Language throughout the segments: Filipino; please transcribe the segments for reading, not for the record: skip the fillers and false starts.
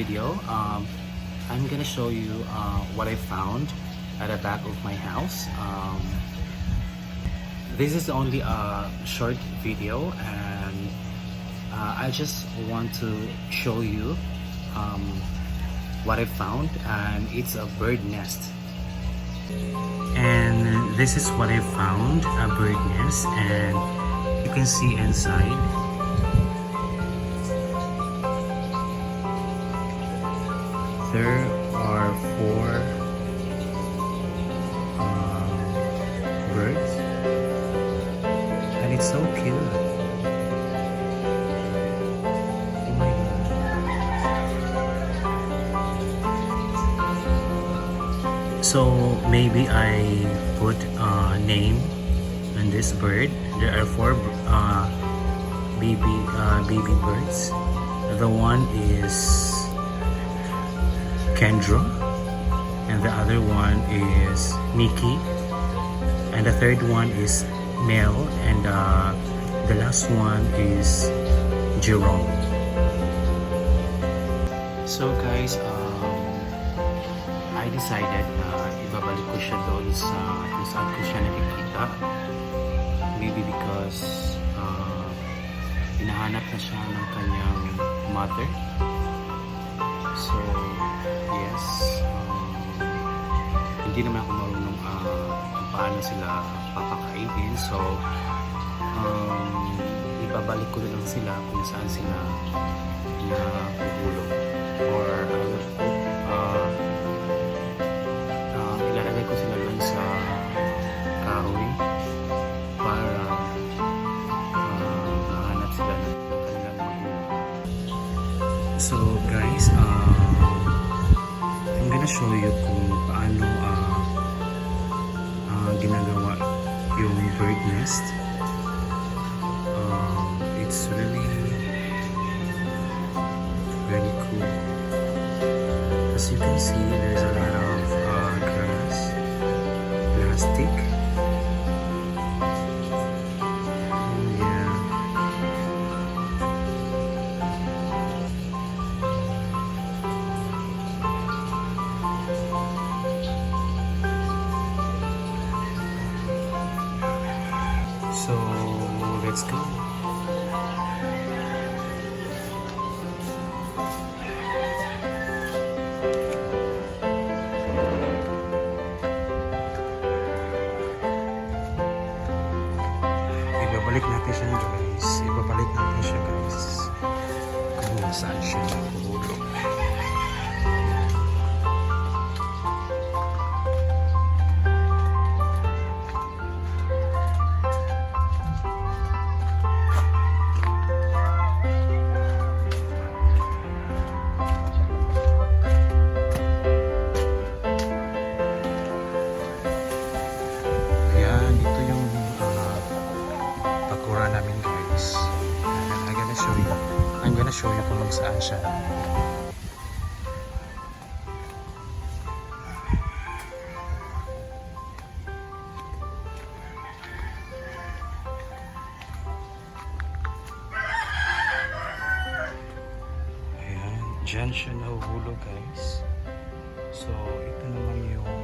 video. I'm gonna show you what I found at the back of my house. This is only a short video, and I just want to show you what I found, and it's a bird nest. And this is what I found, a bird nest, and you can see inside. There are 4 birds, and it's so cute. Oh my God. So maybe I put a name on this bird. There are 4 baby birds. The one is Kendra, and the other one is Mickey, and the third one is Mel, and the last one is Jerome. So guys, I decided na ibabalik ko siya doon sa kung saan ko siya nakikita. Maybe because hinahanap na siya ng kanyang mother. So yes, hindi naman ako marunong kung paano sila papakainin. So ibabalik ko lang sila kung saan sila nahulog, or ilalagay ko sila lang sa kahoy para mahanap sila ng kanilang magulang. So guys, I'm gonna show you kung paano ginagawa yung bird nest. It's really very cool. As you can see, there's a lot of grass, plastic. So let's go. Ibabalik natin siya guys. Ibabalik natin siya guys. Kung saan siya nahulog. Namin guys. I'm gonna show you kung saan siya. Ayan, dyan siya nahuhulog guys. So ito naman yung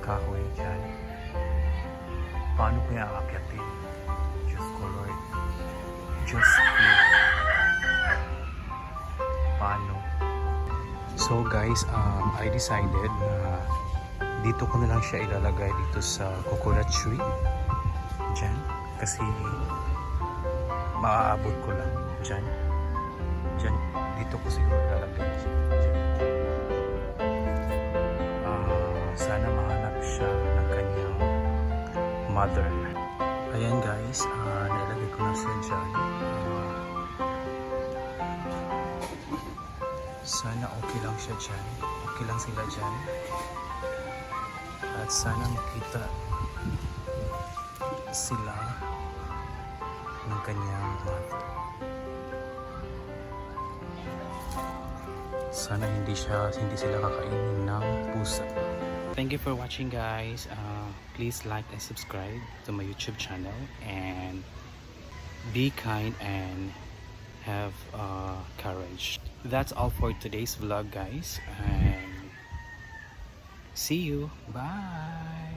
kahoy dyan. Paano ko yung aakyatin? Diyos ko Lord. Diyos ko. Paano? So guys, I decided na dito ko na lang siya ilalagay dito sa coconut tree. Diyan. Kasi maaabot ko lang. Diyan. Diyan. Dito ko siguro ilalagay siya. Diyan. Sana mahanap siya ng kanyang mother. Ayan guys, nilagay ko na siya dyan. Sana okay lang siya dyan. Okay lang sila dyan. At sana makita sila ng kanyang mother. Sana hindi sila kakainin ng pusa. Thank you for watching guys. Please like and subscribe to my YouTube channel, and be kind and have courage. That's all for today's vlog, guys, and see you. Bye.